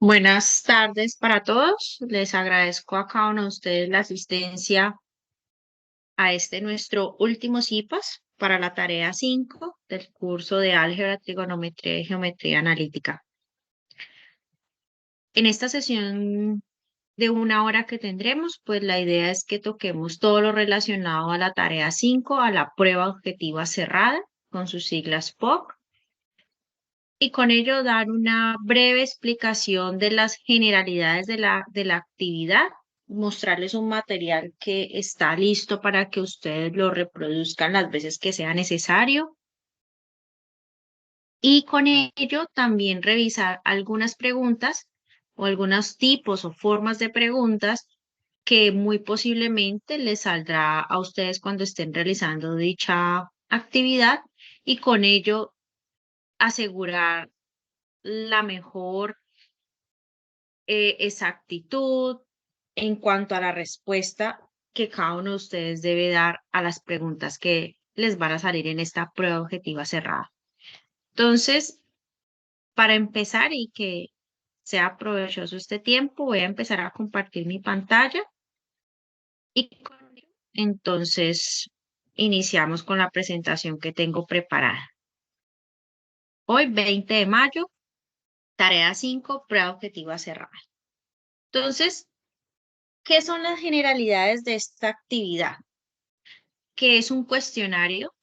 Buenas tardes para todos. Les agradezco a cada uno de ustedes la asistencia a este nuestro último CIPAS para la tarea 5 del curso de Álgebra, Trigonometría y Geometría Analítica. En esta sesión de una hora que tendremos, pues la idea es que toquemos todo lo relacionado a la tarea 5, a la prueba objetiva cerrada, con sus siglas POC, y con ello dar una breve explicación de las generalidades de la actividad, mostrarles un material que está listo para que ustedes lo reproduzcan las veces que sea necesario y con ello también revisar algunas preguntas o algunos tipos o formas de preguntas que muy posiblemente les saldrá a ustedes cuando estén realizando dicha actividad y con ello asegurar la mejor exactitud en cuanto a la respuesta que cada uno de ustedes debe dar a las preguntas que les van a salir en esta prueba objetiva cerrada. Entonces, para empezar y que sea provechoso este tiempo, voy a empezar a compartir mi pantalla y entonces iniciamos con la presentación que tengo preparada. Hoy, 20 de mayo, tarea 5, prueba objetiva cerrada. Entonces, ¿qué son las generalidades de esta actividad? Que es un cuestionario,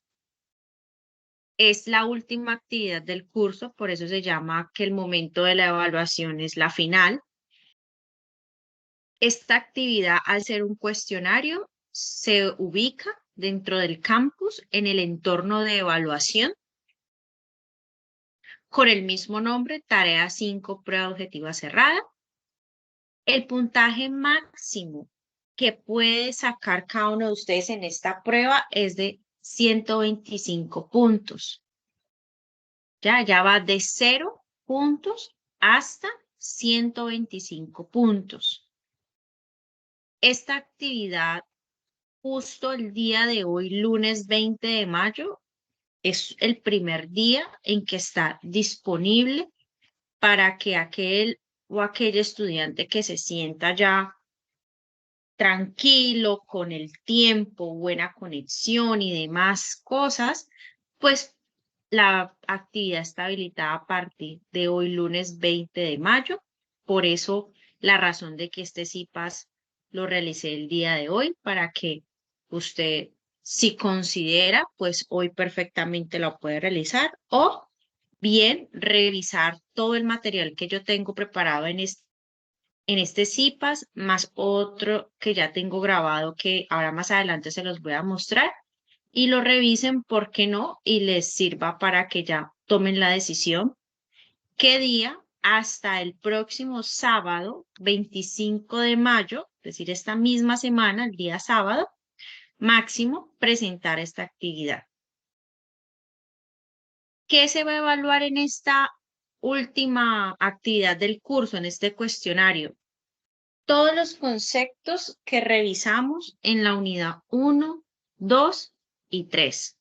es la última actividad del curso, por eso se llama que el momento de la evaluación es la final. Esta actividad, al ser un cuestionario, se ubica dentro del campus en el entorno de evaluación con el mismo nombre, tarea 5, prueba objetiva cerrada. El puntaje máximo que puede sacar cada uno de ustedes en esta prueba es de 125 puntos. Ya va de 0 puntos hasta 125 puntos. Esta actividad, justo el día de hoy, lunes 20 de mayo, es el primer día en que está disponible para que aquel o aquel estudiante que se sienta ya tranquilo, con el tiempo, buena conexión y demás cosas, pues la actividad está habilitada a partir de hoy, lunes 20 de mayo. Por eso, la razón de que este CIPAS lo realicé el día de hoy, para que usted, si considera, pues hoy perfectamente lo puede realizar o bien revisar todo el material que yo tengo preparado en este CIPAS, más otro que ya tengo grabado que ahora más adelante se los voy a mostrar y lo revisen, ¿por qué no? Y les sirva para que ya tomen la decisión qué día hasta el próximo sábado, 25 de mayo, es decir, esta misma semana, el día sábado, máximo, presentar esta actividad. ¿Qué se va a evaluar en esta última actividad del curso, en este cuestionario? Todos los conceptos que revisamos en la unidad 1, 2 y 3.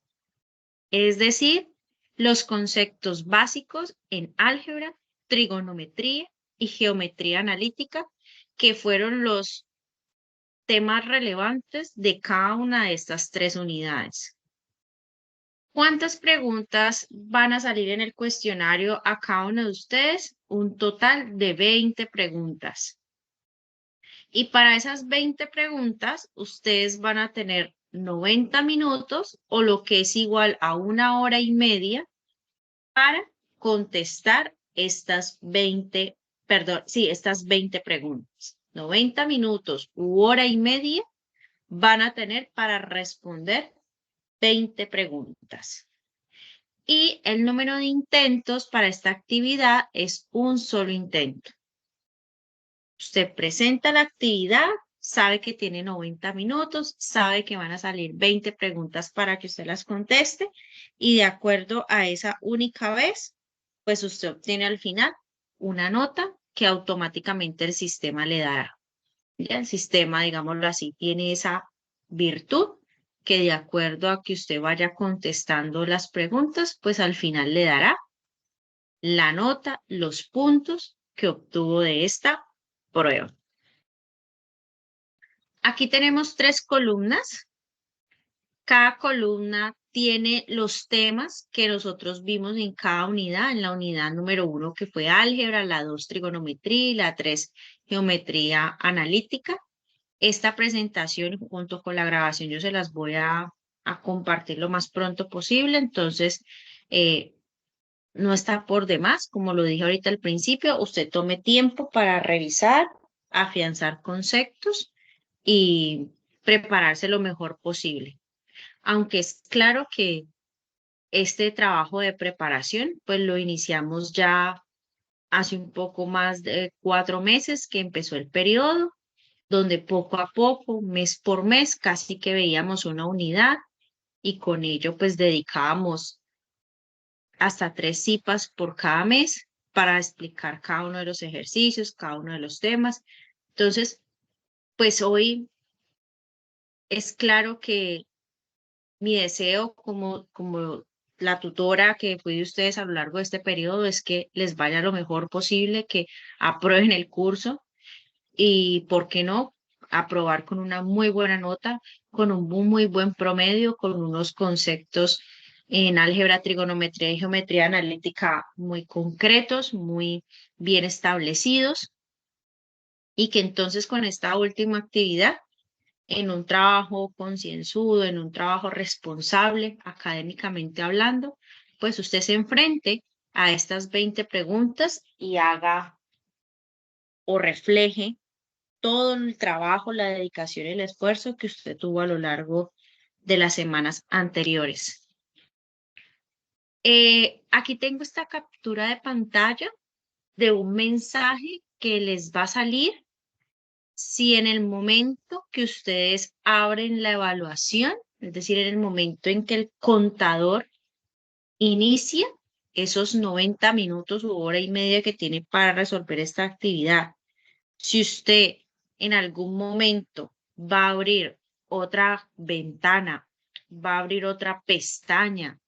Es decir, los conceptos básicos en álgebra, trigonometría y geometría analítica, que fueron los temas relevantes de cada una de estas 3 unidades. ¿Cuántas preguntas van a salir en el cuestionario a cada uno de ustedes? Un total de 20 preguntas. Y para esas 20 preguntas, ustedes van a tener 90 minutos o lo que es igual a 1 hora y media para contestar estas 20 preguntas. 90 minutos u hora y media van a tener para responder 20 preguntas. Y el número de intentos para esta actividad es un solo intento. Usted presenta la actividad, sabe que tiene 90 minutos, sabe que van a salir 20 preguntas para que usted las conteste y de acuerdo a esa única vez, pues usted obtiene al final una nota que automáticamente el sistema le dará. ¿Ya? El sistema, digámoslo así, tiene esa virtud que de acuerdo a que usted vaya contestando las preguntas, pues al final le dará la nota, los puntos que obtuvo de esta prueba. Aquí tenemos 3 columnas. Cada columna tiene los temas que nosotros vimos en cada unidad. En la unidad número 1, que fue álgebra, la 2, trigonometría y la 3, geometría analítica. Esta presentación junto con la grabación yo se las voy a compartir lo más pronto posible. Entonces, no está por demás, como lo dije ahorita al principio, usted tome tiempo para revisar, afianzar conceptos y prepararse lo mejor posible. Aunque es claro que este trabajo de preparación, pues lo iniciamos ya hace un poco más de 4 meses que empezó el periodo, donde poco a poco, mes por mes, casi que veíamos una unidad y con ello pues dedicábamos hasta 3 cipas por cada mes para explicar cada uno de los ejercicios, cada uno de los temas. Entonces, pues hoy es claro que mi deseo como la tutora que fui de ustedes a lo largo de este periodo es que les vaya lo mejor posible, que aprueben el curso y, ¿por qué no?, aprobar con una muy buena nota, con un muy buen promedio, con unos conceptos en álgebra, trigonometría y geometría analítica muy concretos, muy bien establecidos, y que entonces con esta última actividad, en un trabajo concienzudo, en un trabajo responsable, académicamente hablando, pues usted se enfrente a estas 20 preguntas y haga o refleje todo el trabajo, la dedicación y el esfuerzo que usted tuvo a lo largo de las semanas anteriores. Aquí tengo esta captura de pantalla de un mensaje que les va a salir si en el momento que ustedes abren la evaluación, es decir, en el momento en que el contador inicia esos 90 minutos u hora y media que tiene para resolver esta actividad, si usted en algún momento va a abrir otra ventana, va a abrir otra pestaña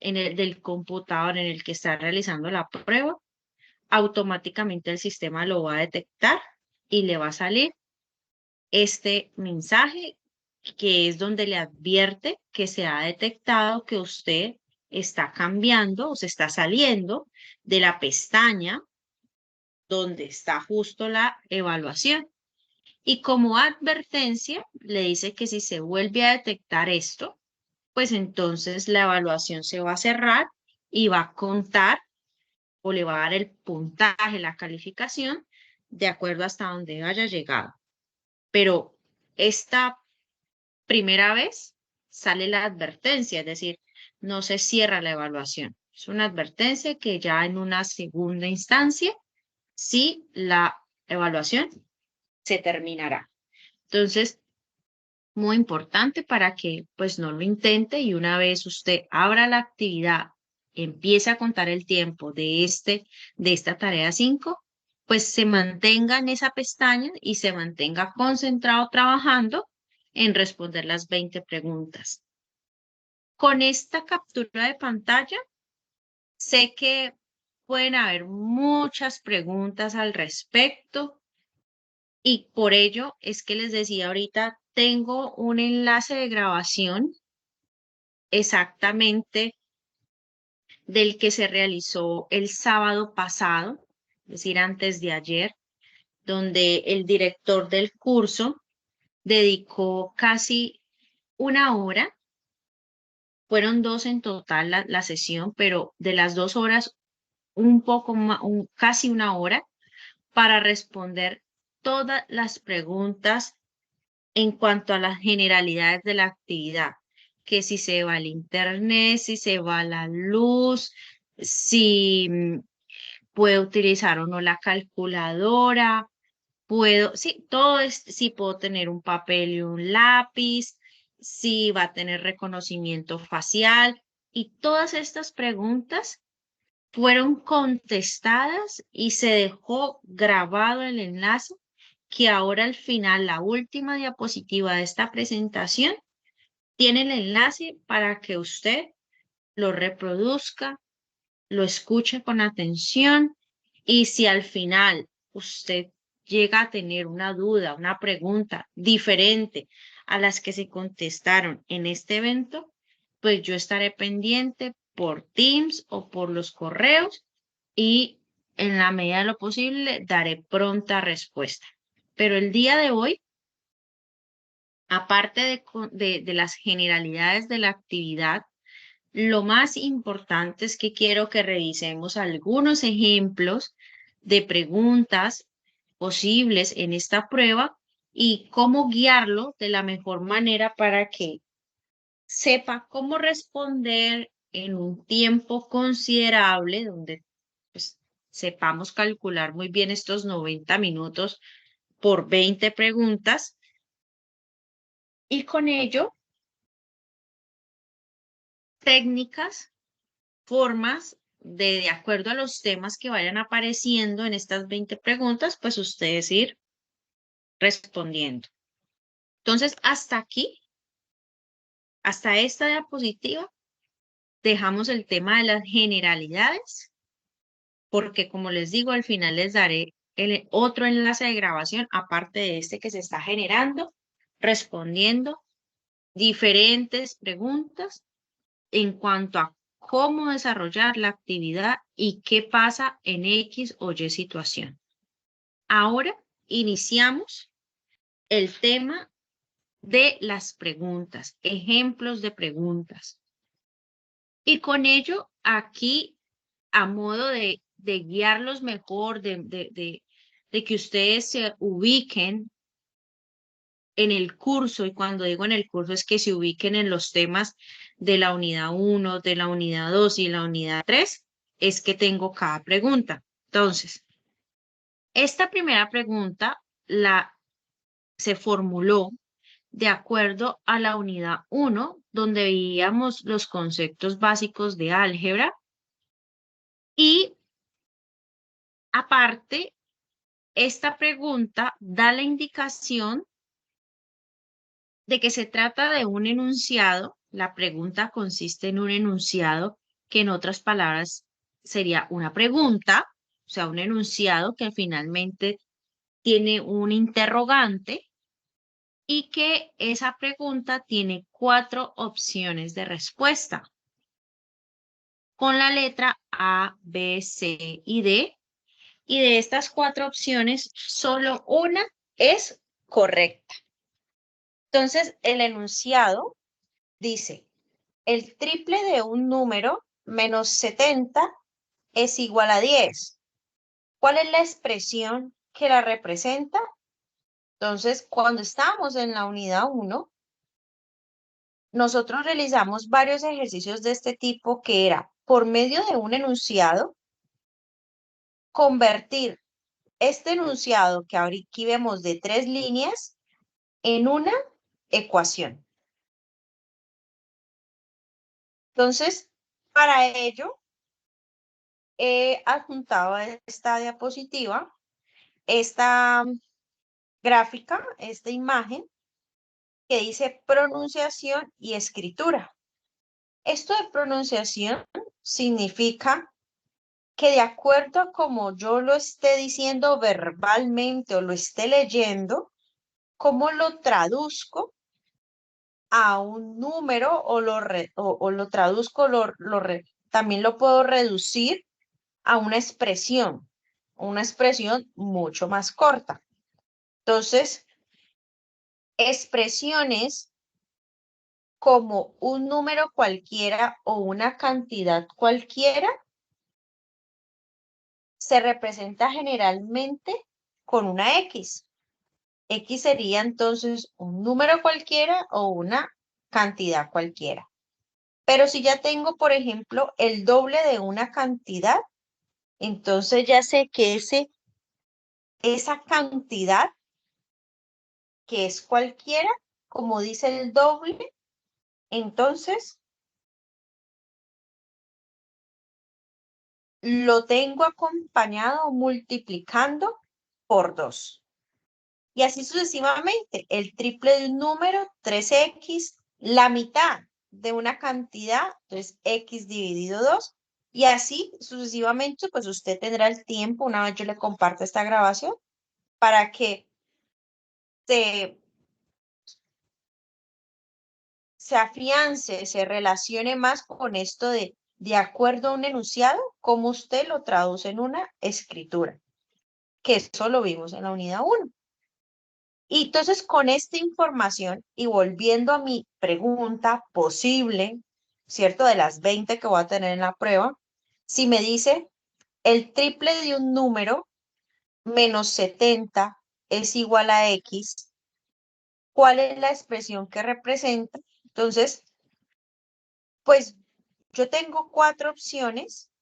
del computador en el que está realizando la prueba, automáticamente el sistema lo va a detectar y le va a salir este mensaje, que es donde le advierte que se ha detectado que usted está cambiando o se está saliendo de la pestaña donde está justo la evaluación. Y como advertencia, le dice que si se vuelve a detectar esto, pues entonces la evaluación se va a cerrar y va a contar o le va a dar el puntaje, la calificación, de acuerdo hasta donde haya llegado. Pero esta primera vez sale la advertencia, es decir, no se cierra la evaluación. Es una advertencia que ya en una segunda instancia, sí, la evaluación se terminará. Entonces, muy importante para que pues no lo intente, y una vez usted abra la actividad, empiece a contar el tiempo de esta tarea 5, pues se mantenga en esa pestaña y se mantenga concentrado trabajando en responder las 20 preguntas. Con esta captura de pantalla, sé que pueden haber muchas preguntas al respecto y por ello es que les decía ahorita, tengo un enlace de grabación exactamente del que se realizó el sábado pasado, es decir, antes de ayer, donde el director del curso dedicó casi 1 hora. Fueron 2 en total la sesión, pero de las 2 horas, un poco más, casi 1 hora, para responder todas las preguntas en cuanto a las generalidades de la actividad, que si se va al internet, si se va la luz, si puedo utilizar o no la calculadora, sí, todo es, si puedo tener un papel y un lápiz, si va a tener reconocimiento facial, y todas estas preguntas fueron contestadas y se dejó grabado el enlace, que ahora al final, la última diapositiva de esta presentación, tiene el enlace para que usted lo reproduzca, lo escuche con atención Y si al final usted llega a tener una duda, una pregunta diferente a las que se contestaron en este evento, pues yo estaré pendiente por Teams o por los correos y en la medida de lo posible daré pronta respuesta. Pero el día de hoy, aparte de las generalidades de la actividad, lo más importante es que quiero que revisemos algunos ejemplos de preguntas posibles en esta prueba y cómo guiarlo de la mejor manera para que sepa cómo responder en un tiempo considerable, donde pues, sepamos calcular muy bien estos 90 minutos por 20 preguntas y con ello técnicas, formas de acuerdo a los temas que vayan apareciendo en estas 20 preguntas, pues ustedes ir respondiendo. Entonces, hasta aquí, hasta esta diapositiva, dejamos el tema de las generalidades, porque como les digo, al final les daré el otro enlace de grabación, aparte de este que se está generando, respondiendo diferentes preguntas en cuanto a cómo desarrollar la actividad y qué pasa en X o Y situación. Ahora iniciamos el tema de las preguntas, ejemplos de preguntas. Y con ello, aquí, a modo de guiarlos mejor, de que ustedes se ubiquen en el curso, y cuando digo en el curso es que se ubiquen en los temas de la unidad 1, de la unidad 2 y la unidad 3, es que tengo cada pregunta. Entonces, esta primera pregunta se formuló de acuerdo a la unidad 1, donde veíamos los conceptos básicos de álgebra y aparte, esta pregunta da la indicación de que se trata de un enunciado. La pregunta consiste en un enunciado que en otras palabras sería una pregunta, o sea, un enunciado que finalmente tiene un interrogante y que esa pregunta tiene 4 opciones de respuesta con la letra A, B, C y D. Y de estas 4 opciones, solo una es correcta. Entonces, el enunciado dice, el triple de un número menos 70 es igual a 10. ¿Cuál es la expresión que la representa? Entonces, cuando estábamos en la unidad 1, nosotros realizamos varios ejercicios de este tipo que era, por medio de un enunciado, convertir este enunciado que ahora aquí vemos de 3 líneas en una ecuación. Entonces, para ello, he adjuntado a esta diapositiva, esta gráfica, esta imagen que dice pronunciación y escritura. Esto de pronunciación significa que de acuerdo a como yo lo esté diciendo verbalmente o lo esté leyendo, cómo lo traduzco a un número o lo traduzco, también lo puedo reducir a una expresión mucho más corta. Entonces, expresiones como un número cualquiera o una cantidad cualquiera se representa generalmente con una X. X sería entonces un número cualquiera o una cantidad cualquiera. Pero si ya tengo, por ejemplo, el doble de una cantidad, entonces ya sé que esa cantidad, que es cualquiera, como dice el doble, entonces lo tengo acompañado multiplicando por 2. Y así sucesivamente, el triple de un número, 3x, la mitad de una cantidad, entonces x dividido 2, Y así sucesivamente, pues usted tendrá el tiempo, una vez yo le comparto esta grabación, para que se, se afiance, se relacione más con esto de acuerdo a un enunciado, cómo usted lo traduce en una escritura, que eso lo vimos en la unidad 1. Y entonces con esta información y volviendo a mi pregunta posible, ¿cierto? De las 20 que voy a tener en la prueba, si me dice el triple de un número menos 70 es igual a X, ¿cuál es la expresión que representa? Entonces, pues yo tengo 4 opciones.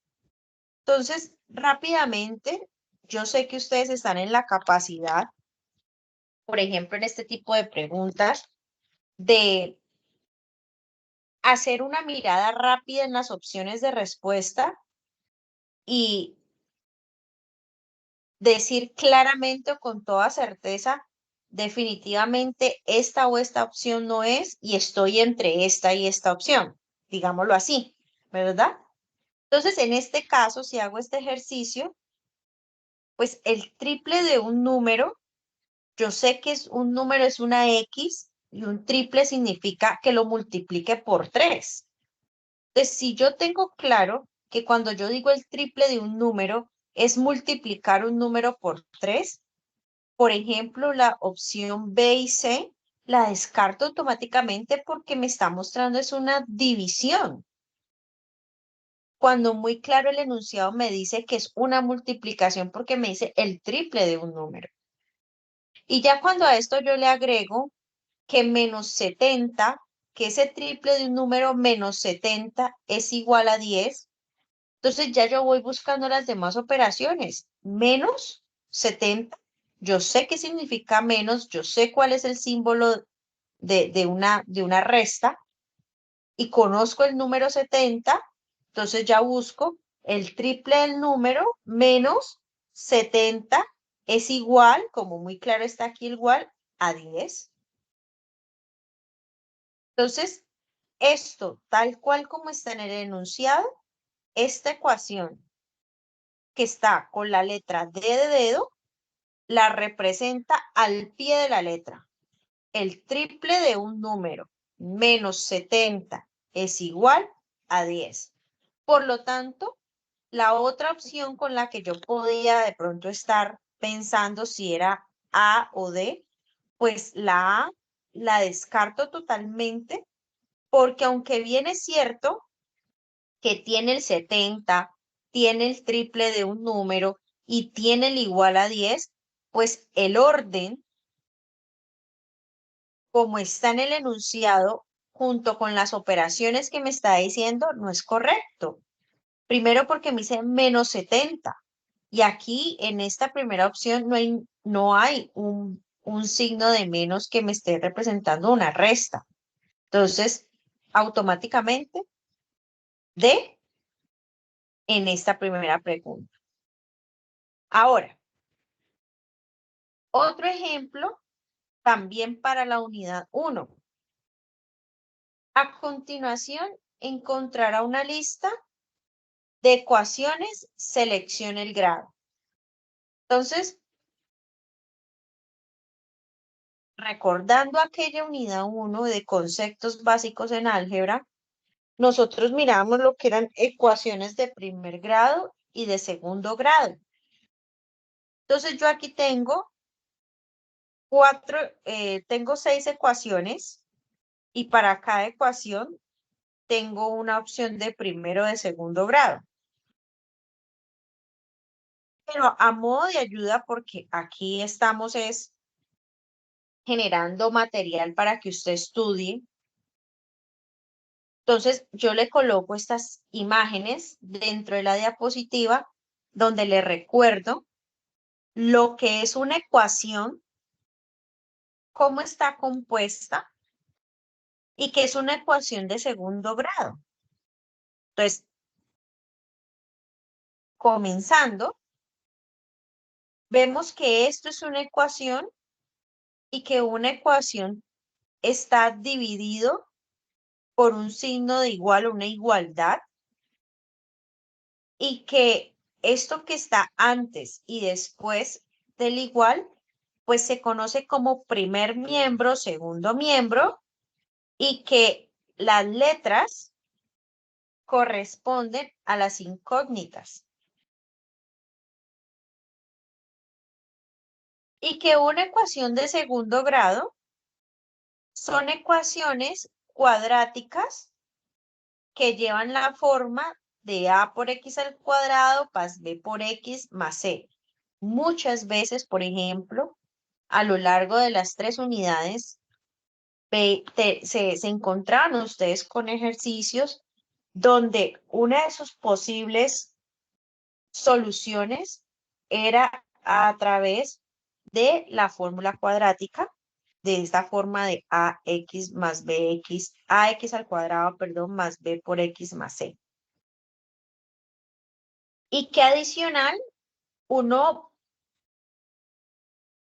Entonces, rápidamente, yo sé que ustedes están en la capacidad, por ejemplo, en este tipo de preguntas, de hacer una mirada rápida en las opciones de respuesta y decir claramente o con toda certeza, definitivamente esta o esta opción no es y estoy entre esta y esta opción, digámoslo así, ¿verdad? Entonces, en este caso, si hago este ejercicio, pues el triple de un número, yo sé que es un número es una X y un triple significa que lo multiplique por 3. Entonces, si yo tengo claro que cuando yo digo el triple de un número es multiplicar un número por 3, por ejemplo, la opción B y C la descarto automáticamente porque me está mostrando es una división, cuando muy claro el enunciado me dice que es una multiplicación porque me dice el triple de un número. Y ya cuando a esto yo le agrego que menos 70, que ese triple de un número menos 70 es igual a 10, entonces ya yo voy buscando las demás operaciones. Menos 70, yo sé qué significa menos, yo sé cuál es el símbolo de una resta y conozco el número 70, entonces ya busco el triple del número menos 70 es igual, como muy claro está aquí igual, a 10. Entonces, esto, tal cual como está en el enunciado, esta ecuación que está con la letra D de dedo, la representa al pie de la letra. El triple de un número menos 70 es igual a 10. Por lo tanto, la otra opción con la que yo podía de pronto estar pensando si era A o D, pues la A la descarto totalmente porque aunque bien es cierto que tiene el 70, tiene el triple de un número y tiene el igual a 10, pues el orden, como está en el enunciado, junto con las operaciones que me está diciendo, no es correcto. Primero porque me dice menos 70. Y aquí en esta primera opción no hay un signo de menos que me esté representando una resta. Entonces, automáticamente, D en esta primera pregunta. Ahora, otro ejemplo también para la unidad 1. A continuación, encontrará una lista de ecuaciones, seleccione el grado. Entonces, recordando aquella unidad 1 de conceptos básicos en álgebra, nosotros miramos lo que eran ecuaciones de primer grado y de segundo grado. Entonces, yo aquí tengo tengo 6 ecuaciones y para cada ecuación tengo una opción de primero o de segundo grado. Pero a modo de ayuda, porque aquí estamos generando material para que usted estudie. Entonces, yo le coloco estas imágenes dentro de la diapositiva donde le recuerdo lo que es una ecuación, cómo está compuesta y que es una ecuación de segundo grado. Entonces, comenzando, vemos que esto es una ecuación y que una ecuación está dividido por un signo de igual o una igualdad. y que esto que está antes y después del igual, pues se conoce como primer miembro, segundo miembro, y que las letras corresponden a las incógnitas. Y que una ecuación de segundo grado son ecuaciones cuadráticas que llevan la forma de a por x al cuadrado más b por x más c. Muchas veces, por ejemplo, a lo largo de las 3 unidades, se encontraban ustedes con ejercicios donde una de sus posibles soluciones era a través de la fórmula cuadrática, de esta forma de ax más bx, ax al cuadrado, perdón, más b por x más c. Y que adicional, uno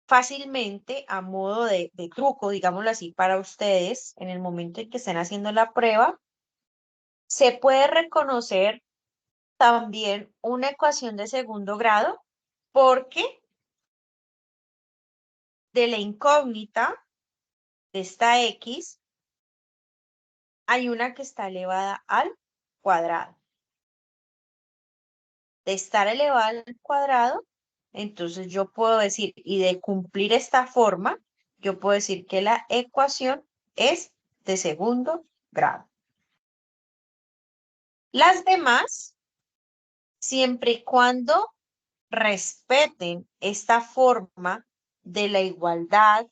fácilmente, a modo de truco, digámoslo así, para ustedes, en el momento en que estén haciendo la prueba, se puede reconocer también una ecuación de segundo grado, porque de la incógnita de esta x hay una que está elevada al cuadrado. De estar elevada al cuadrado, entonces yo puedo decir, y de cumplir esta forma, yo puedo decir que la ecuación es de segundo grado. Las demás, siempre y cuando respeten esta forma de la igualdad,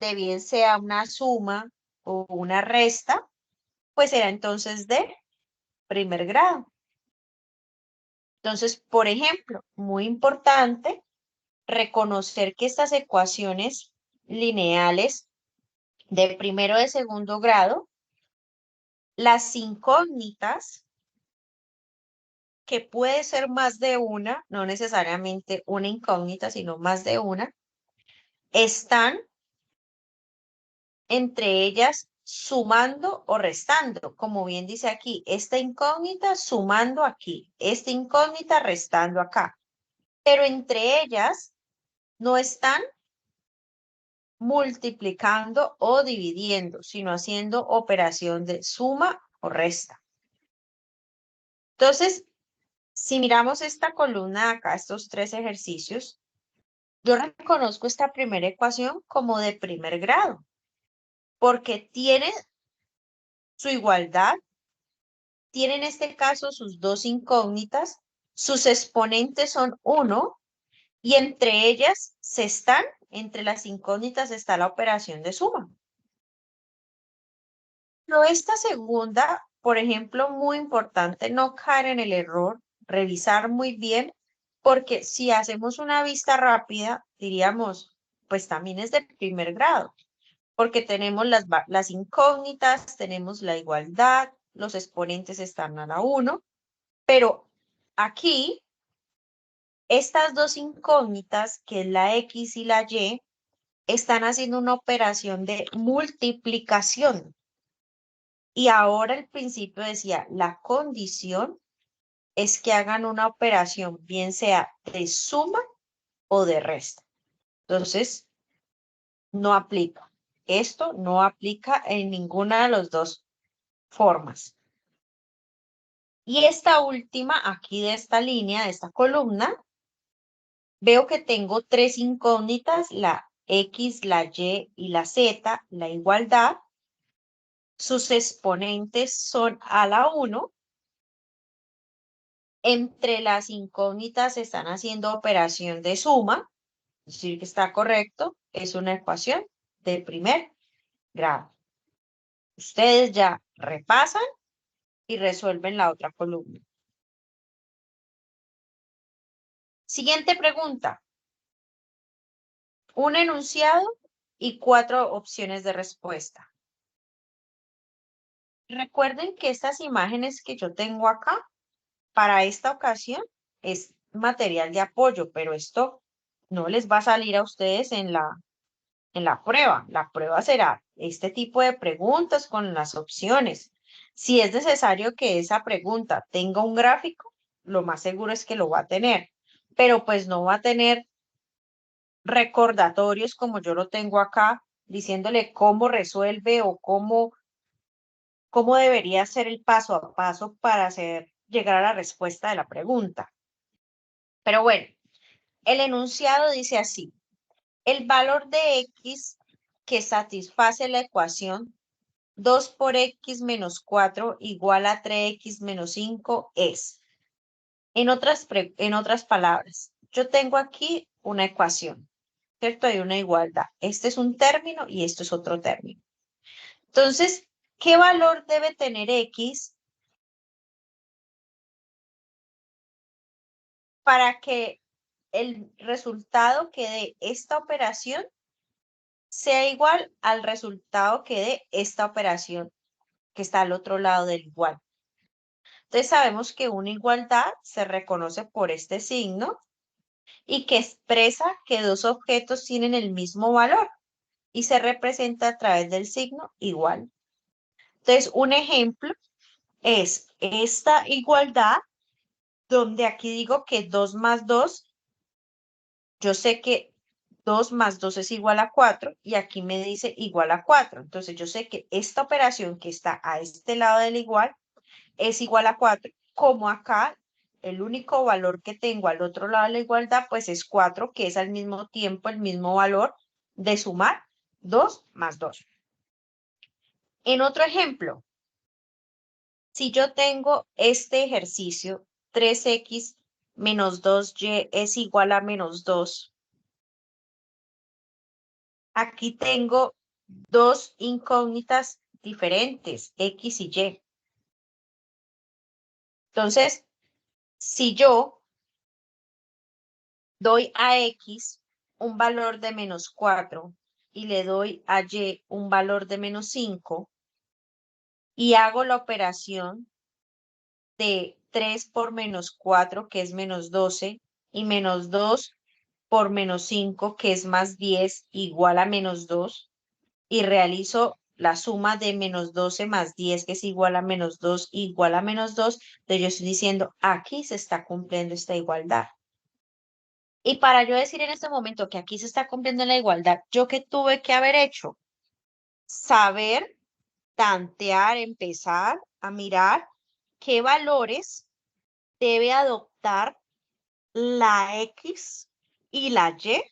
de bien sea una suma o una resta, pues será entonces de primer grado. Entonces, por ejemplo, muy importante reconocer que estas ecuaciones lineales de primero de segundo grado, las incógnitas, que puede ser más de una, no necesariamente una incógnita, sino más de una, están entre ellas sumando o restando, como bien dice aquí, esta incógnita sumando aquí, esta incógnita restando acá, pero entre ellas no están multiplicando o dividiendo, sino haciendo operación de suma o resta. Entonces, si miramos esta columna de acá, estos 3 ejercicios, yo reconozco esta primera ecuación como de primer grado, porque tiene su igualdad, tiene en este caso sus dos incógnitas, sus exponentes son 1 y entre ellas entre las incógnitas está la operación de suma. Pero esta segunda, por ejemplo, muy importante, no caer en el error, revisar muy bien, porque si hacemos una vista rápida, diríamos, pues también es de primer grado, porque tenemos las incógnitas, tenemos la igualdad, los exponentes están a la 1, pero aquí estas dos incógnitas, que es la X y la Y, están haciendo una operación de multiplicación. Y ahora el principio decía, la condición es que hagan una operación, bien sea de suma o de resta. Entonces, no aplica. Esto no aplica en ninguna de las dos formas. Y esta última, aquí de esta línea, de esta columna, veo que tengo 3 incógnitas, la X, la Y y la Z, la igualdad. Sus exponentes son a la 1. Entre las incógnitas están haciendo operación de suma, es decir, que está correcto, es una ecuación de primer grado. Ustedes ya repasan y resuelven la otra columna. Siguiente pregunta. Un enunciado y 4 opciones de respuesta. Recuerden que estas imágenes que yo tengo acá, para esta ocasión, es material de apoyo, pero esto no les va a salir a ustedes en la prueba. La prueba será este tipo de preguntas con las opciones. Si es necesario que esa pregunta tenga un gráfico, lo más seguro es que lo va a tener, pero pues no va a tener recordatorios como yo lo tengo acá, diciéndole cómo resuelve o cómo debería ser el paso a paso para llegar a la respuesta de la pregunta. Pero bueno, el enunciado dice así: el valor de x que satisface la ecuación 2 por x menos 4 igual a 3x menos 5 es. En otras palabras, yo tengo aquí una ecuación, ¿cierto? Hay una igualdad. Este es un término y esto es otro término. Entonces, ¿qué valor debe tener x para que el resultado que dé esta operación sea igual al resultado que dé esta operación que está al otro lado del igual? Entonces sabemos que una igualdad se reconoce por este signo y que expresa que dos objetos tienen el mismo valor y se representa a través del signo igual. Entonces, un ejemplo es esta igualdad donde aquí digo que 2 más 2, yo sé que 2 más 2 es igual a 4 y aquí me dice igual a 4. Entonces, yo sé que esta operación que está a este lado del igual es igual a 4, como acá el único valor que tengo al otro lado de la igualdad pues es 4, que es al mismo tiempo el mismo valor de sumar 2 más 2. En otro ejemplo, si yo tengo este ejercicio, 3x menos 2y es igual a menos 2, aquí tengo dos incógnitas diferentes, x y y. Entonces, si yo doy a x un valor de menos 4 y le doy a y un valor de menos 5 y hago la operación de 3 por menos 4, que es menos 12, y menos 2 por menos 5, que es más 10, igual a menos 2, y realizo la suma de menos 12 más 10, que es igual a menos 2, igual a menos 2, entonces yo estoy diciendo, aquí se está cumpliendo esta igualdad. Y para yo decir en este momento que aquí se está cumpliendo la igualdad, ¿yo qué tuve que haber hecho? Saber tantear, empezar a mirar qué valores debe adoptar la X y la Y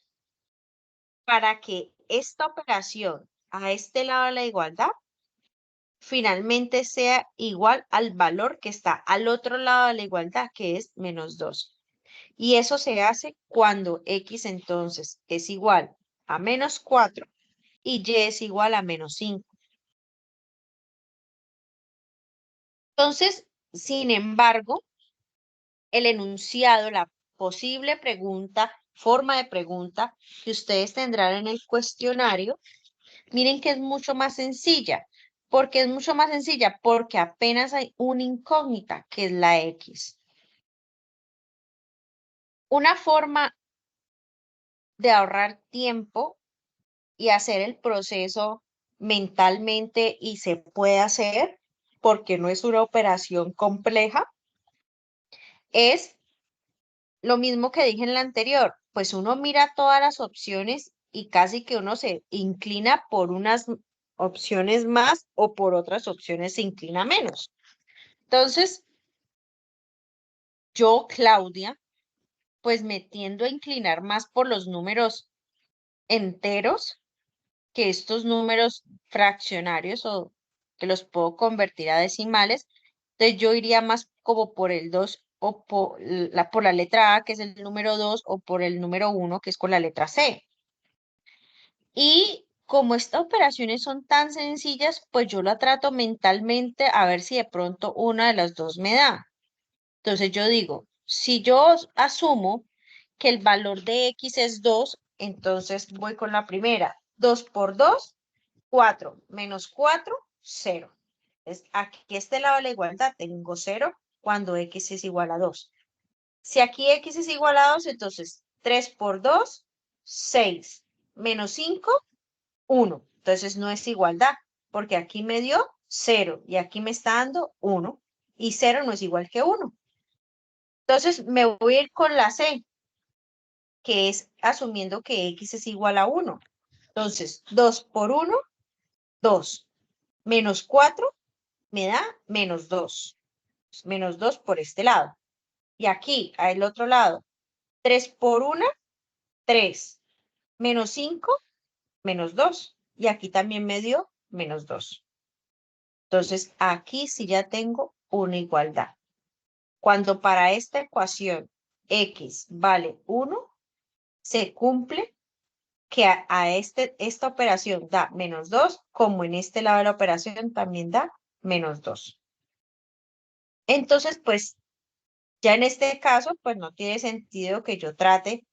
para que esta operación a este lado de la igualdad finalmente sea igual al valor que está al otro lado de la igualdad, que es menos 2. Y eso se hace cuando X entonces es igual a menos 4 y Y es igual a menos 5. Entonces, sin embargo, el enunciado, la posible pregunta, forma de pregunta que ustedes tendrán en el cuestionario, miren que es mucho más sencilla. ¿Por qué es mucho más sencilla? Porque apenas hay una incógnita, que es la X. Una forma de ahorrar tiempo y hacer el proceso mentalmente y se puede hacer porque no es una operación compleja, es lo mismo que dije en la anterior, pues uno mira todas las opciones y casi que uno se inclina por unas opciones más o por otras opciones se inclina menos. Entonces, yo, Claudia, pues me tiendo a inclinar más por los números enteros que estos números fraccionarios o que los puedo convertir a decimales. Entonces yo iría más como por el 2 o por la letra A, que es el número 2, o por el número 1, que es con la letra C. Y como estas operaciones son tan sencillas, pues yo la trato mentalmente a ver si de pronto una de las dos me da. Entonces yo digo, si yo asumo que el valor de X es 2, entonces voy con la primera. 2 por 2, 4. Menos 4, 0. Aquí este lado de la igualdad tengo 0 cuando X es igual a 2. Si aquí X es igual a 2, entonces 3 por 2, 6. Menos 5, 1. Entonces no es igualdad, porque aquí me dio 0 y aquí me está dando 1. Y 0 no es igual que 1. Entonces me voy a ir con la C, que es asumiendo que X es igual a 1. Entonces, 2 por 1, 2. Menos 4 me da menos 2. Menos 2 por este lado. Y aquí, al otro lado, 3 por 1, 3. Menos 5, menos 2. Y aquí también me dio menos 2. Entonces, aquí sí ya tengo una igualdad. Cuando para esta ecuación X vale 1, se cumple que esta operación da menos 2, como en este lado de la operación también da menos 2. Entonces, pues, ya en este caso, pues no tiene sentido que yo trate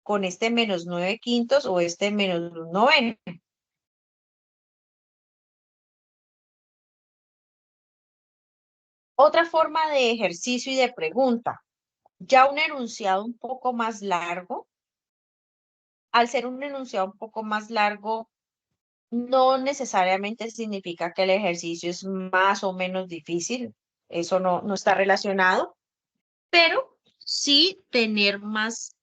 con este menos 9 quintos o este menos 1 noveno. Otra forma de ejercicio y de pregunta. Ya un enunciado un poco más largo. Al ser un enunciado un poco más largo, no necesariamente significa que el ejercicio es más o menos difícil. Eso no está relacionado. Pero sí tener más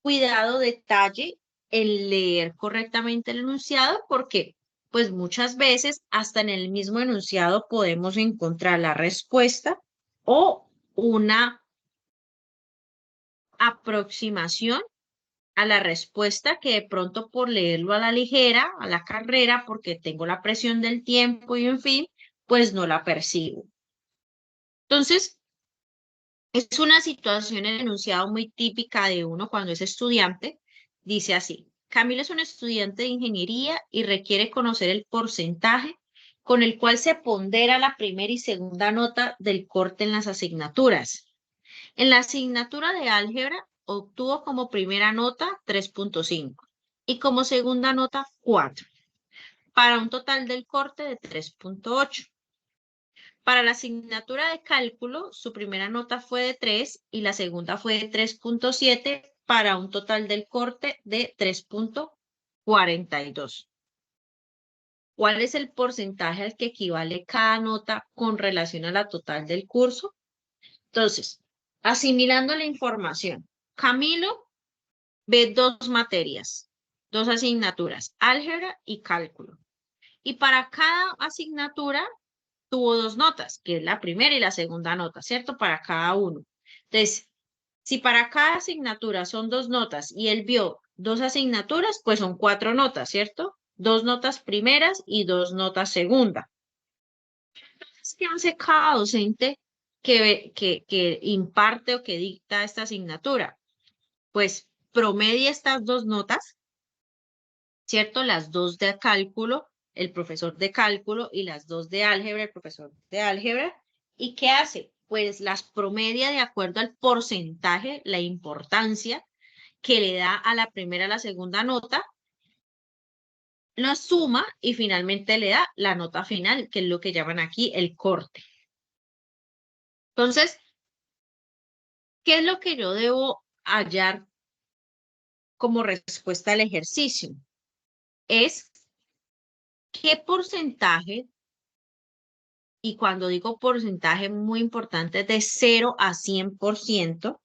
cuidado, detalle en leer correctamente el enunciado, porque pues muchas veces hasta en el mismo enunciado podemos encontrar la respuesta o una aproximación a la respuesta que de pronto por leerlo a la ligera, a la carrera, porque tengo la presión del tiempo y en fin, pues no la percibo. Entonces, es una situación en enunciado muy típica de uno cuando es estudiante. Dice así: Camilo es un estudiante de ingeniería y requiere conocer el porcentaje con el cual se pondera la primera y segunda nota del corte en las asignaturas. En la asignatura de álgebra obtuvo como primera nota 3.5 y como segunda nota 4, para un total del corte de 3.8. Para la asignatura de cálculo, su primera nota fue de 3 y la segunda fue de 3.7 para un total del corte de 3.42. ¿Cuál es el porcentaje al que equivale cada nota con relación a la total del curso? Entonces, asimilando la información, Camilo ve dos materias, dos asignaturas, álgebra y cálculo. Y para cada asignatura tuvo dos notas, que es la primera y la segunda nota, ¿cierto? Para cada uno. Entonces, si para cada asignatura son dos notas y él vio dos asignaturas, pues son 4 notas, ¿cierto? 2 notas primeras y 2 notas segunda. Entonces, ¿qué hace cada docente que imparte o que dicta esta asignatura? Pues promedia estas dos notas, ¿cierto? Las dos de cálculo, el profesor de cálculo, y las dos de álgebra, el profesor de álgebra. ¿Y qué hace? Pues las promedia de acuerdo al porcentaje, la importancia que le da a la primera, a la segunda nota, la suma y finalmente le da la nota final, que es lo que llaman aquí el corte. Entonces, ¿qué es lo que yo debo hallar como respuesta al ejercicio? Es qué porcentaje, y cuando digo porcentaje muy importante, de 0 a 100%,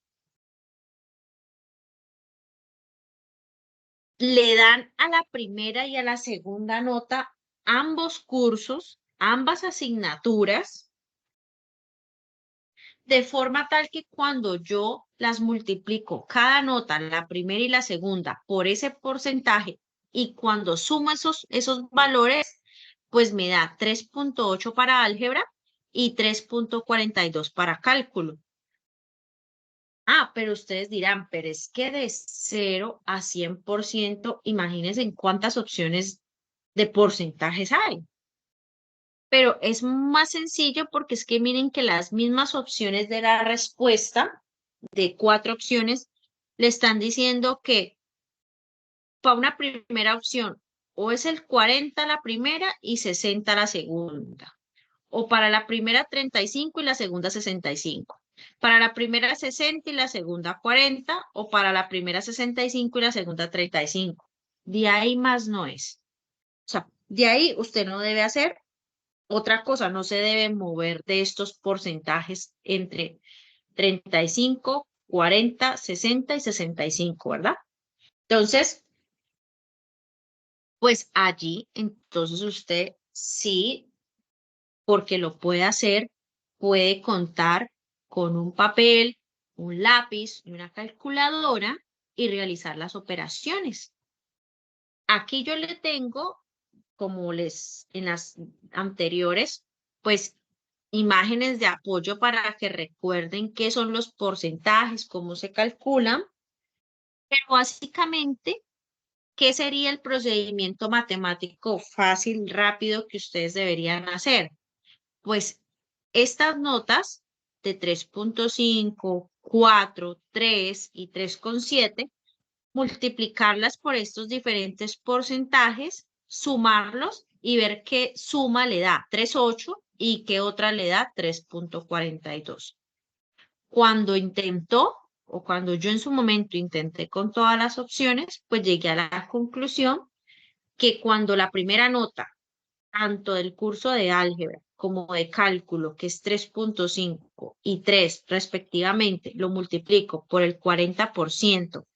le dan a la primera y a la segunda nota ambos cursos, ambas asignaturas, de forma tal que cuando yo las multiplico, cada nota, la primera y la segunda, por ese porcentaje, y cuando sumo esos valores, pues me da 3.8 para álgebra y 3.42 para cálculo. Ah, pero ustedes dirán, pero es que de 0 a 100%, imagínense en cuántas opciones de porcentajes hay. Pero es más sencillo porque es que miren que las mismas opciones de la respuesta, de 4 opciones, le están diciendo que para una primera opción o es el 40 la primera y 60 la segunda. O para la primera 35 y la segunda 65. Para la primera 60 y la segunda 40, o para la primera 65 y la segunda 35. De ahí más no es. O sea, de ahí usted no debe hacer otra cosa, no se debe mover de estos porcentajes entre 35, 40, 60 y 65, ¿verdad? Entonces, pues allí, entonces usted sí, porque lo puede hacer, puede contar con un papel, un lápiz y una calculadora y realizar las operaciones. Aquí yo le tengo, como les en las anteriores, pues imágenes de apoyo para que recuerden qué son los porcentajes, cómo se calculan, pero básicamente, ¿qué sería el procedimiento matemático fácil, rápido que ustedes deberían hacer? Pues estas notas de 3.5, 4, 3 y 3,7, multiplicarlas por estos diferentes porcentajes, sumarlos y ver qué suma le da 3,8 y qué otra le da 3.42. Cuando intentó, o cuando yo en su momento intenté con todas las opciones, pues llegué a la conclusión que cuando la primera nota, tanto del curso de álgebra como de cálculo, que es 3.5 y 3 respectivamente, lo multiplico por el 40%,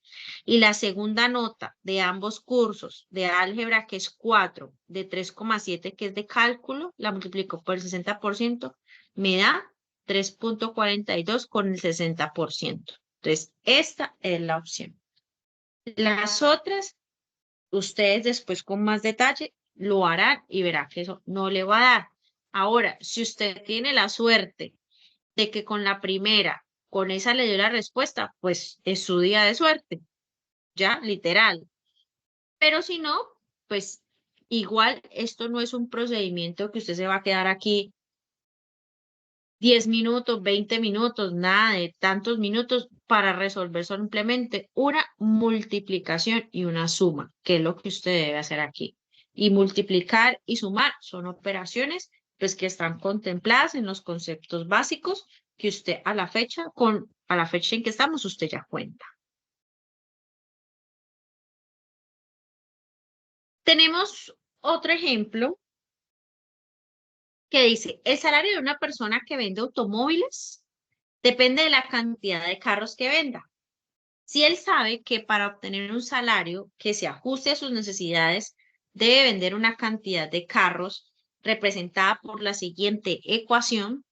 y la segunda nota de ambos cursos de álgebra, que es 4, de 3,7, que es de cálculo, la multiplico por el 60%, me da 3.42 con el 60%. Entonces, esta es la opción. Las otras, ustedes después con más detalle lo harán y verá que eso no le va a dar. Ahora, si usted tiene la suerte de que con la primera, con esa le dio la respuesta, pues es su día de suerte, ya, literal. Pero si no, pues igual esto no es un procedimiento que usted se va a quedar aquí 10 minutos, 20 minutos, nada de tantos minutos para resolver simplemente una multiplicación y una suma, que es lo que usted debe hacer aquí. Y multiplicar y sumar son operaciones pues que están contempladas en los conceptos básicos que usted a la fecha, a la fecha en que estamos, usted ya cuenta. Tenemos otro ejemplo que dice, el salario de una persona que vende automóviles depende de la cantidad de carros que venda. Si él sabe que para obtener un salario que se ajuste a sus necesidades, debe vender una cantidad de carros representada por la siguiente ecuación,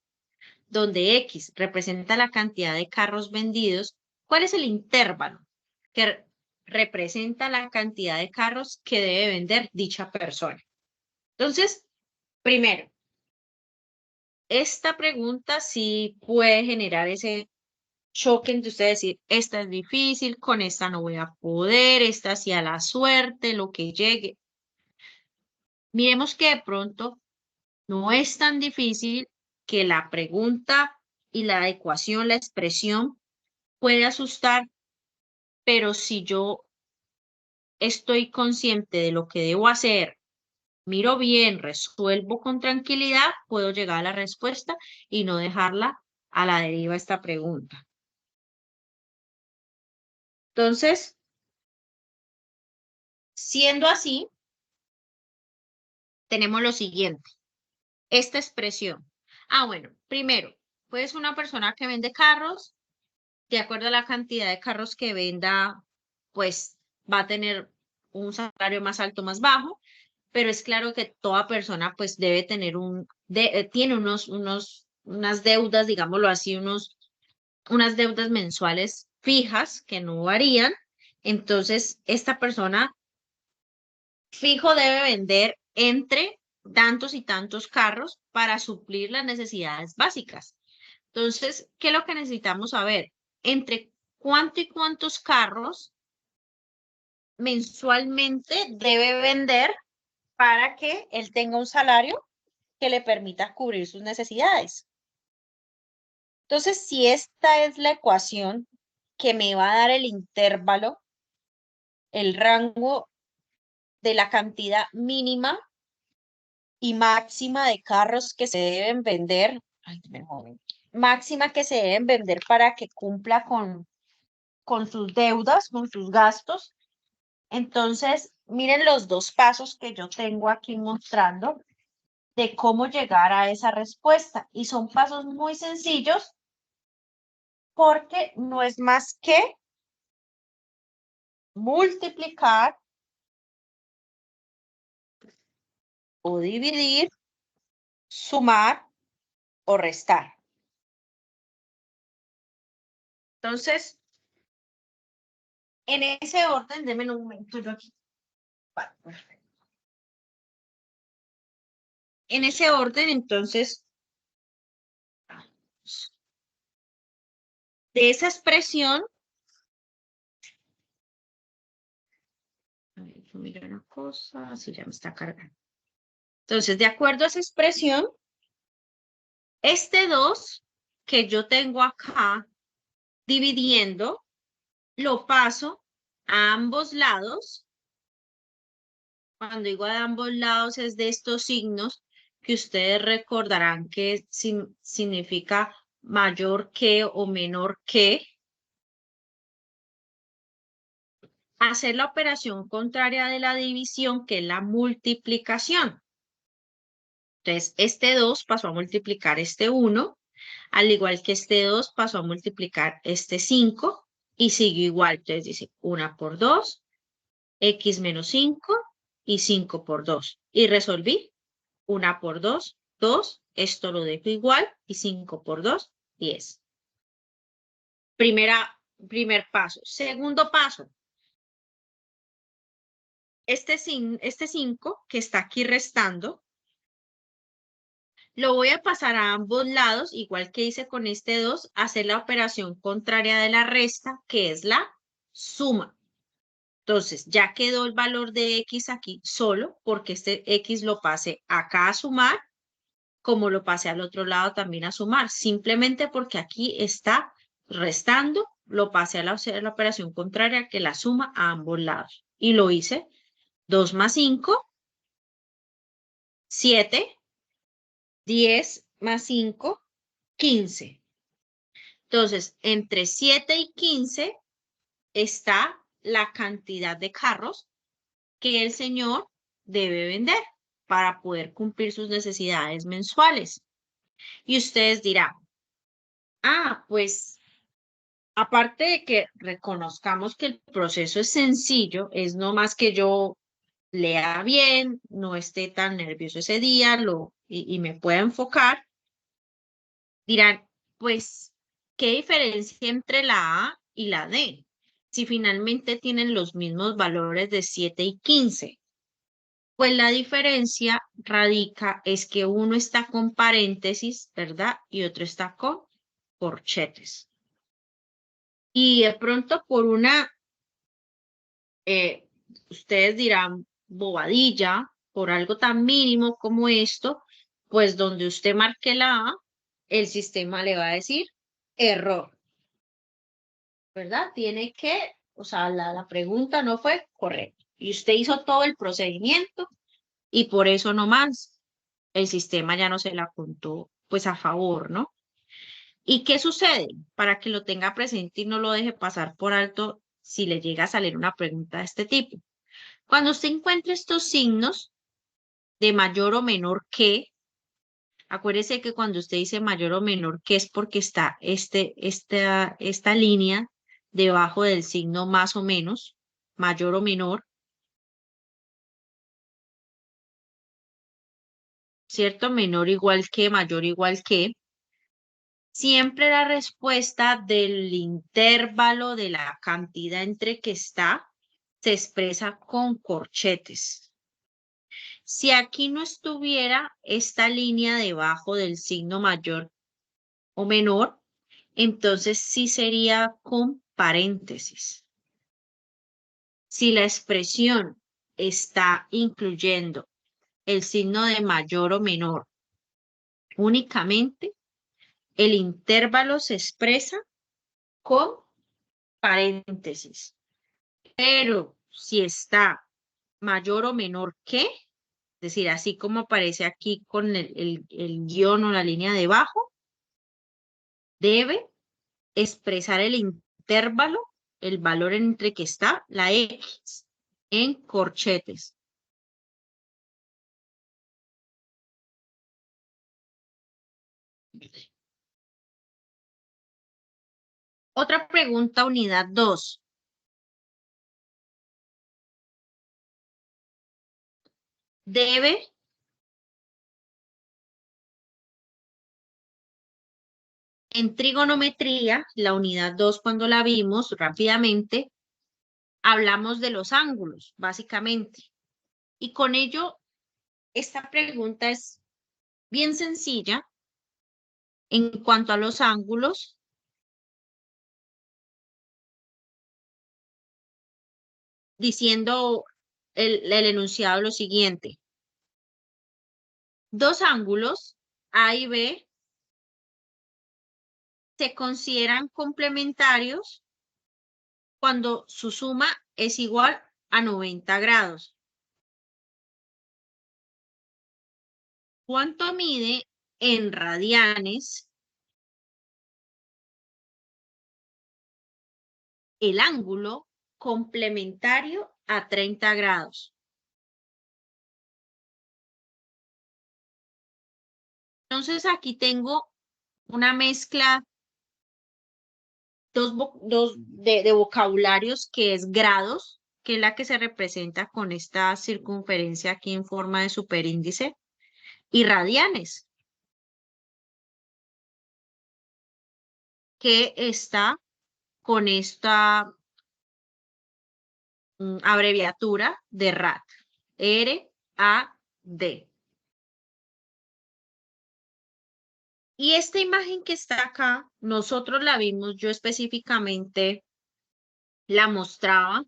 donde X representa la cantidad de carros vendidos, ¿cuál es el intervalo que representa la cantidad de carros que debe vender dicha persona? Entonces, primero, esta pregunta sí puede generar ese choque entre ustedes, decir, esta es difícil, con esta no voy a poder, esta sí a la suerte, lo que llegue. Miremos que de pronto no es tan difícil, que la pregunta y la ecuación, la expresión puede asustar, pero si yo estoy consciente de lo que debo hacer, miro bien, resuelvo con tranquilidad, puedo llegar a la respuesta y no dejarla a la deriva esta pregunta. Entonces, siendo así, tenemos lo siguiente, esta expresión. Bueno, primero, pues una persona que vende carros, de acuerdo a la cantidad de carros que venda, pues va a tener un salario más alto, más bajo, pero es claro que toda persona pues debe tener tiene unas deudas, digámoslo así, unas deudas mensuales fijas que no varían. Entonces, esta persona fijo debe vender entre tantos y tantos carros para suplir las necesidades básicas. Entonces, ¿qué es lo que necesitamos saber? Entre cuánto y cuántos carros mensualmente debe vender para que él tenga un salario que le permita cubrir sus necesidades. Entonces, si esta es la ecuación que me va a dar el intervalo, el rango de la cantidad mínima y máxima de carros que se deben vender, máxima que se deben vender para que cumpla con sus deudas, con sus gastos. Entonces, miren los dos pasos que yo tengo aquí mostrando de cómo llegar a esa respuesta. Y son pasos muy sencillos porque no es más que multiplicar o dividir, sumar o restar. Entonces, en ese orden, denme un momento yo aquí. Vale, perfecto. En ese orden, entonces, de esa expresión, a ver, yo miro una cosa, así ya me está cargando. Entonces, de acuerdo a esa expresión, este 2 que yo tengo acá dividiendo, lo paso a ambos lados. Cuando digo a ambos lados es de estos signos que ustedes recordarán que significa mayor que o menor que. Hacer la operación contraria de la división, que es la multiplicación. Entonces, este 2 pasó a multiplicar este 1, al igual que este 2 pasó a multiplicar este 5 y sigue igual. Entonces dice 1 por 2, x menos 5 y 5 por 2. Y resolví 1 por 2, 2, esto lo dejo igual y 5 por 2, 10. Primer paso. Segundo paso. Este 5 que está aquí restando, lo voy a pasar a ambos lados, igual que hice con este 2, hacer la operación contraria de la resta, que es la suma. Entonces, ya quedó el valor de x aquí solo, porque este x lo pasé acá a sumar, como lo pasé al otro lado también a sumar, simplemente porque aquí está restando, lo pasé a hacer la operación contraria, que la suma a ambos lados. Y lo hice 2 más 5, 7, 10 más 5, 15. Entonces, entre 7 y 15 está la cantidad de carros que el señor debe vender para poder cumplir sus necesidades mensuales. Y ustedes dirán, pues aparte de que reconozcamos que el proceso es sencillo, es no más que yo lea bien, no esté tan nervioso ese día y me pueda enfocar, dirán, pues, ¿qué diferencia entre la A y la D? Si finalmente tienen los mismos valores de 7 y 15. Pues la diferencia radica es que uno está con paréntesis, ¿verdad? Y otro está con corchetes. Y de pronto por una, ustedes dirán, bobadilla, por algo tan mínimo como esto, pues donde usted marque la A, el sistema le va a decir error, ¿verdad? Tiene que, o sea, la pregunta no fue correcta. Y usted hizo todo el procedimiento y por eso nomás el sistema ya no se la contó pues a favor, ¿no? ¿Y qué sucede? Para que lo tenga presente y no lo deje pasar por alto si le llega a salir una pregunta de este tipo. Cuando usted encuentre estos signos de mayor o menor que, acuérdese que cuando usted dice mayor o menor que es porque está esta línea debajo del signo más o menos, mayor o menor, ¿cierto? Menor igual que, mayor igual que. Siempre la respuesta del intervalo de la cantidad entre que está se expresa con corchetes. Si aquí no estuviera esta línea debajo del signo mayor o menor, entonces sí sería con paréntesis. Si la expresión está incluyendo el signo de mayor o menor únicamente, el intervalo se expresa con paréntesis. Pero si está mayor o menor que, es decir, así como aparece aquí con el guión o la línea debajo, debe expresar el intervalo, el valor entre que está la X en corchetes. Otra pregunta, unidad 2. Debe en trigonometría, la unidad 2 cuando la vimos rápidamente, hablamos de los ángulos, básicamente. Y con ello, esta pregunta es bien sencilla en cuanto a los ángulos. Diciendo el enunciado lo siguiente. Dos ángulos, A y B, se consideran complementarios cuando su suma es igual a 90 grados. ¿Cuánto mide en radianes el ángulo complementario a 30 grados? Entonces aquí tengo una mezcla, de vocabularios, que es grados, que es la que se representa con esta circunferencia aquí en forma de superíndice, y radianes, que está con esta abreviatura de rad, R-A-D. Y esta imagen que está acá, nosotros la vimos, yo específicamente la mostraba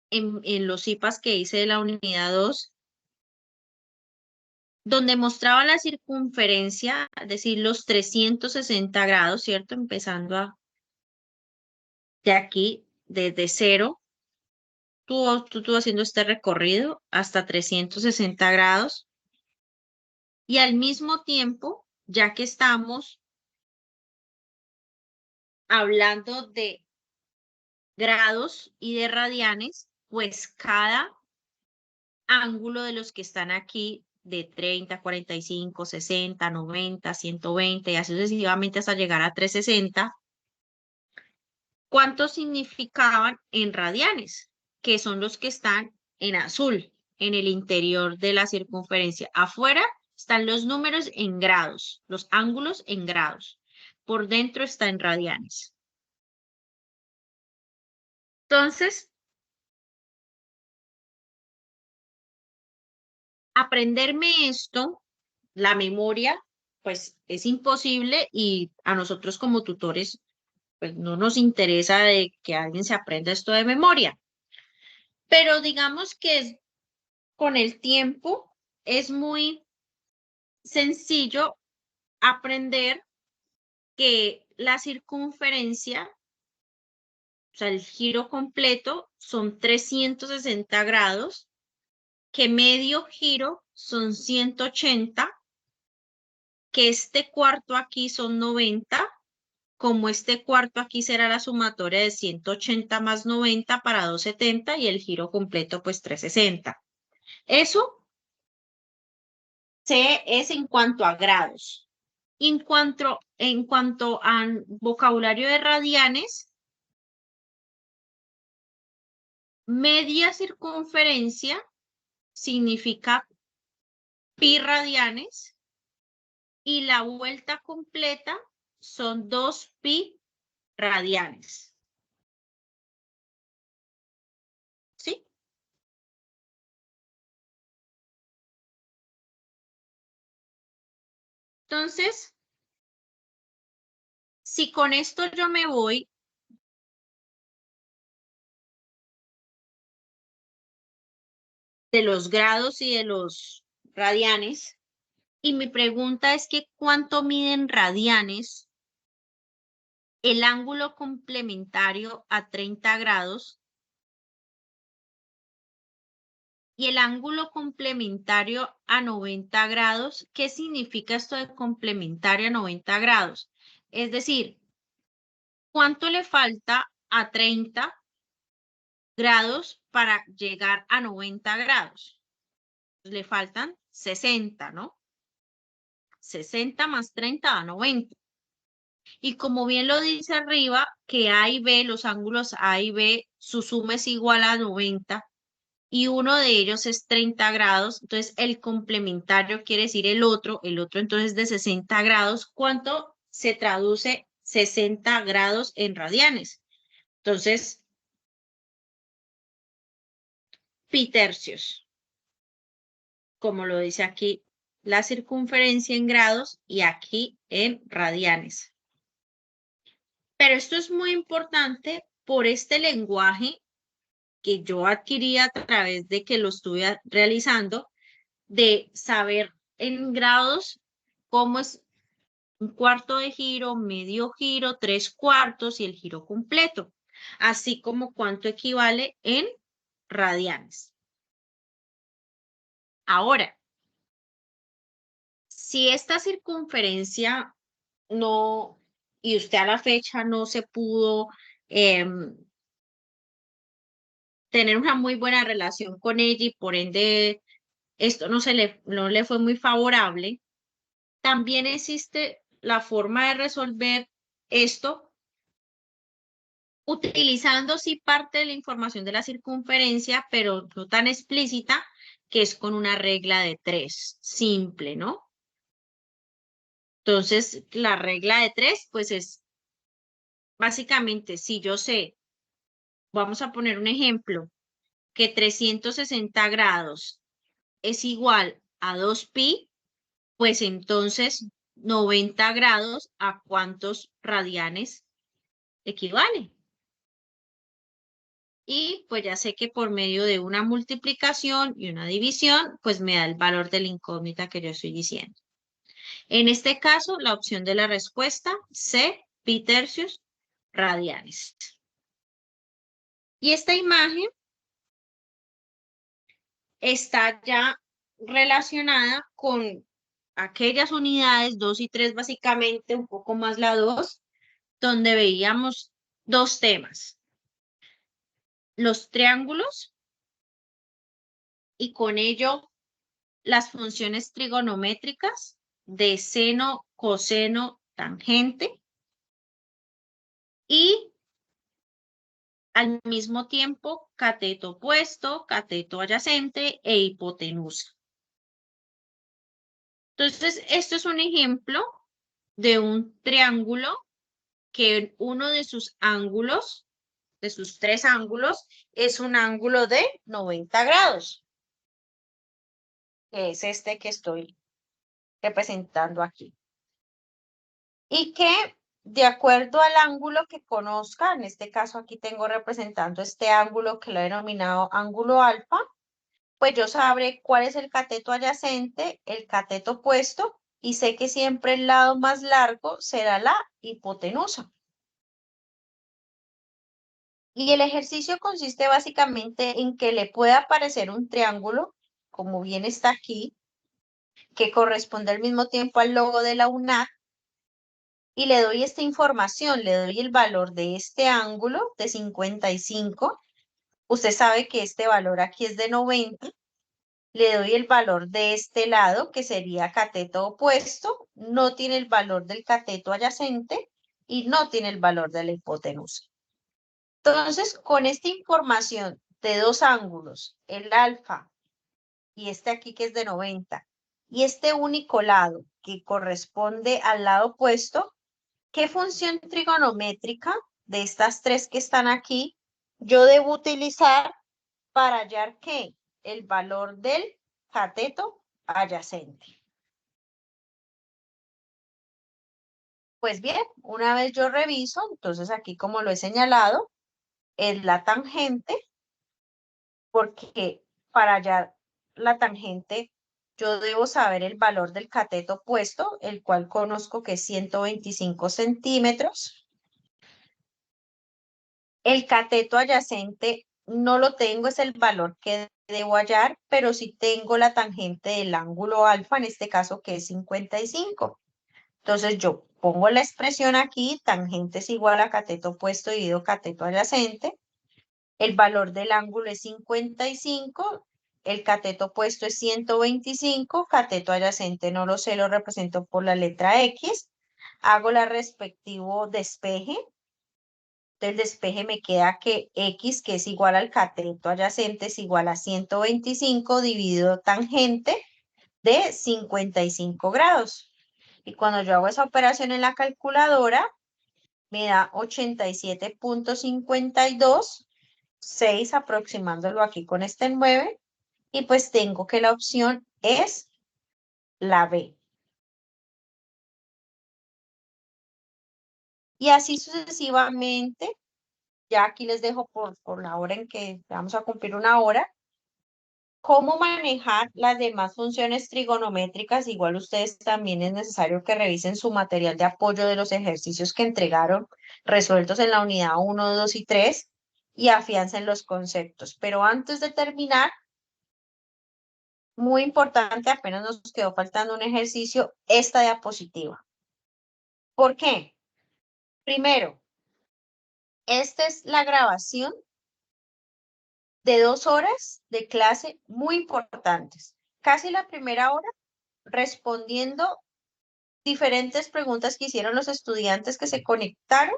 en los IPAs que hice de la unidad 2, donde mostraba la circunferencia, es decir, los 360 grados, ¿cierto? Empezando de aquí, desde cero, tú haciendo este recorrido hasta 360 grados. Y al mismo tiempo, ya que estamos hablando de grados y de radianes, pues cada ángulo de los que están aquí, de 30, 45, 60, 90, 120 y así sucesivamente hasta llegar a 360, ¿cuántos significaban en radianes? Que son los que están en azul, en el interior de la circunferencia. Afuera están los números en grados, los ángulos en grados. Por dentro está en radianes. Entonces, aprenderme esto, la memoria, pues es imposible, y a nosotros como tutores, pues no nos interesa de que alguien se aprenda esto de memoria. Pero digamos que con el tiempo es muy sencillo aprender que la circunferencia, o sea, el giro completo son 360 grados, que medio giro son 180, que este cuarto aquí son 90, como este cuarto aquí será la sumatoria de 180 más 90 para 270 y el giro completo pues 360. Eso es en cuanto a grados. En cuanto a vocabulario de radianes, media circunferencia significa pi radianes y la vuelta completa son 2 pi radianes. ¿Sí? Entonces, si con esto yo me voy de los grados y de los radianes, y mi pregunta es que ¿cuánto miden radianes el ángulo complementario a 30 grados y el ángulo complementario a 90 grados? ¿Qué significa esto de complementario a 90 grados? Es decir, ¿cuánto le falta a 30 grados para llegar a 90 grados? Le faltan 60, ¿no? 60 más 30 da 90. Y como bien lo dice arriba, que A y B, los ángulos A y B, su suma es igual a 90 y uno de ellos es 30 grados, entonces el complementario quiere decir el otro entonces de 60 grados, ¿cuánto se traduce 60 grados en radianes? Entonces, pi tercios, como lo dice aquí, la circunferencia en grados y aquí en radianes. Pero esto es muy importante por este lenguaje que yo adquirí a través de que lo estuve realizando, de saber en grados cómo es un cuarto de giro, medio giro, tres cuartos y el giro completo, así como cuánto equivale en radianes. Ahora, si esta circunferencia no, y usted a la fecha no se pudo tener una muy buena relación con ella y por ende esto no le fue muy favorable, también existe la forma de resolver esto utilizando sí parte de la información de la circunferencia, pero no tan explícita, que es con una regla de 3, simple, ¿no? Entonces, la regla de 3, pues es básicamente, si yo sé, vamos a poner un ejemplo, que 360 grados es igual a 2pi, pues entonces 90 grados a cuántos radianes equivale. Y pues ya sé que por medio de una multiplicación y una división, pues me da el valor de la incógnita que yo estoy diciendo. En este caso, la opción de la respuesta, C, pi tercios radianes. Y esta imagen está ya relacionada con aquellas unidades 2 y 3 básicamente, un poco más la 2, donde veíamos dos temas, los triángulos y con ello las funciones trigonométricas de seno, coseno, tangente y al mismo tiempo cateto opuesto, cateto adyacente e hipotenusa. Entonces, esto es un ejemplo de un triángulo que uno de sus ángulos, de sus tres ángulos, es un ángulo de 90 grados, que es este que estoy representando aquí. Y que de acuerdo al ángulo que conozca, en este caso aquí tengo representando este ángulo que lo he denominado ángulo alfa, pues yo sabré cuál es el cateto adyacente, el cateto opuesto, y sé que siempre el lado más largo será la hipotenusa. Y el ejercicio consiste básicamente en que le pueda aparecer un triángulo, como bien está aquí, que corresponde al mismo tiempo al logo de la UNAC, y le doy esta información, le doy el valor de este ángulo de 55. Usted sabe que este valor aquí es de 90. Le doy el valor de este lado, que sería cateto opuesto, no tiene el valor del cateto adyacente y no tiene el valor de la hipotenusa. Entonces, con esta información de dos ángulos, el alfa y este aquí que es de 90, y este único lado que corresponde al lado opuesto, ¿qué función trigonométrica de estas tres que están aquí yo debo utilizar para hallar qué? El valor del cateto adyacente? Pues bien, una vez yo reviso, entonces aquí como lo he señalado, es la tangente, porque para hallar la tangente yo debo saber el valor del cateto opuesto, el cual conozco que es 125 centímetros. El cateto adyacente no lo tengo, es el valor que debo hallar, pero sí tengo la tangente del ángulo alfa, en este caso que es 55. Entonces yo pongo la expresión aquí, tangente es igual a cateto opuesto dividido cateto adyacente. El valor del ángulo es 55, el cateto opuesto es 125, cateto adyacente no lo sé, lo represento por la letra X. hago la respectivo despeje. Del despeje me queda que X, que es igual al cateto adyacente, es igual a 125 dividido tangente de 55 grados. Y cuando yo hago esa operación en la calculadora, me da 87.52, 6 aproximándolo aquí con este 9, y pues tengo que la opción es la B. Y así sucesivamente, ya aquí les dejo por la hora en que vamos a cumplir una hora, cómo manejar las demás funciones trigonométricas. Igual ustedes también es necesario que revisen su material de apoyo de los ejercicios que entregaron resueltos en la unidad 1, 2 y 3 y afiancen los conceptos. Pero antes de terminar, muy importante, apenas nos quedó faltando un ejercicio, esta diapositiva. ¿Por qué? Primero, esta es la grabación de 2 horas de clase muy importantes. Casi la primera hora respondiendo diferentes preguntas que hicieron los estudiantes que se conectaron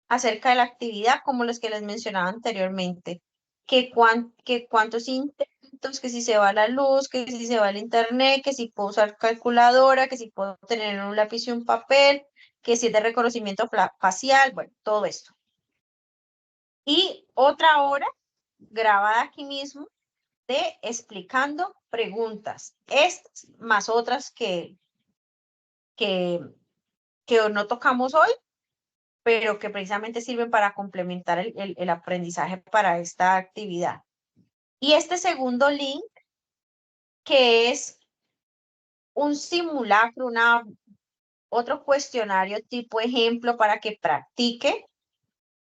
acerca de la actividad, como los que les mencionaba anteriormente, que cuántos intentos, que si se va la luz, que si se va el internet, que si puedo usar calculadora, que si puedo tener un lápiz y un papel, que si es de reconocimiento facial, bueno, todo esto. Y otra hora grabada aquí mismo de explicando preguntas, estas más otras que no tocamos hoy, pero que precisamente sirven para complementar el aprendizaje para esta actividad. Y este segundo link, que es un simulacro, otro cuestionario tipo ejemplo para que practique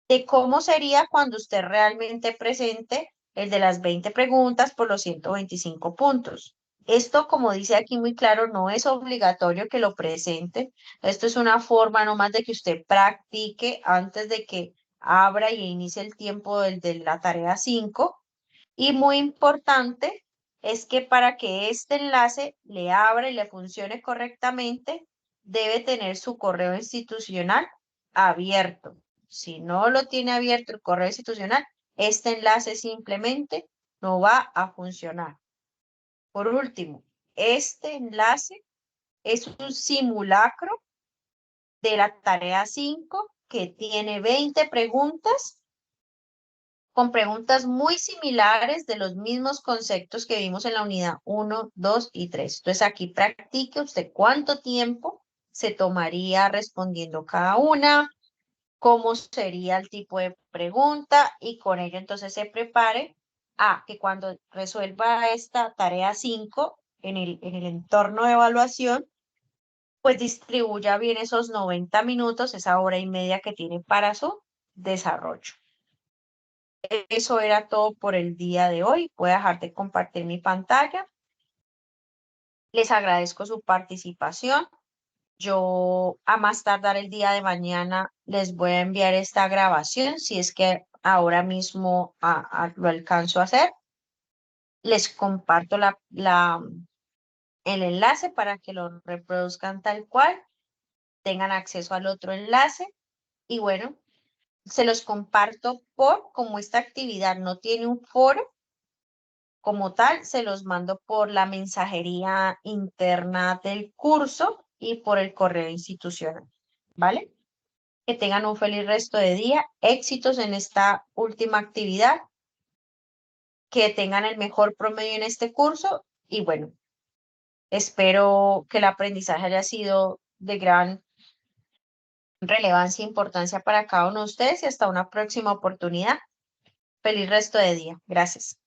de cómo sería cuando usted realmente presente el de las 20 preguntas por los 125 puntos. Esto, como dice aquí muy claro, no es obligatorio que lo presente. Esto es una forma nomás de que usted practique antes de que abra y inicie el tiempo de la tarea 5. Y muy importante es que para que este enlace le abra y le funcione correctamente, debe tener su correo institucional abierto. Si no lo tiene abierto el correo institucional, este enlace simplemente no va a funcionar. Por último, este enlace es un simulacro de la tarea 5 que tiene 20 preguntas con preguntas muy similares de los mismos conceptos que vimos en la unidad 1, 2 y 3. Entonces aquí practique usted cuánto tiempo se tomaría respondiendo cada una, cómo sería el tipo de pregunta y con ello entonces se prepare a que cuando resuelva esta tarea 5 en el entorno de evaluación, pues distribuya bien esos 90 minutos, esa hora y media que tiene para su desarrollo. Eso era todo por el día de hoy. Voy a dejar de compartir mi pantalla. Les agradezco su participación. Yo a más tardar el día de mañana les voy a enviar esta grabación, si es que ahora mismo lo alcanzo a hacer. Les comparto el enlace para que lo reproduzcan tal cual, tengan acceso al otro enlace y bueno, se los comparto como esta actividad no tiene un foro como tal, se los mando por la mensajería interna del curso y por el correo institucional, ¿vale? Que tengan un feliz resto de día, éxitos en esta última actividad, que tengan el mejor promedio en este curso y bueno, espero que el aprendizaje haya sido de gran relevancia e importancia para cada uno de ustedes y hasta una próxima oportunidad. Feliz resto de día. Gracias.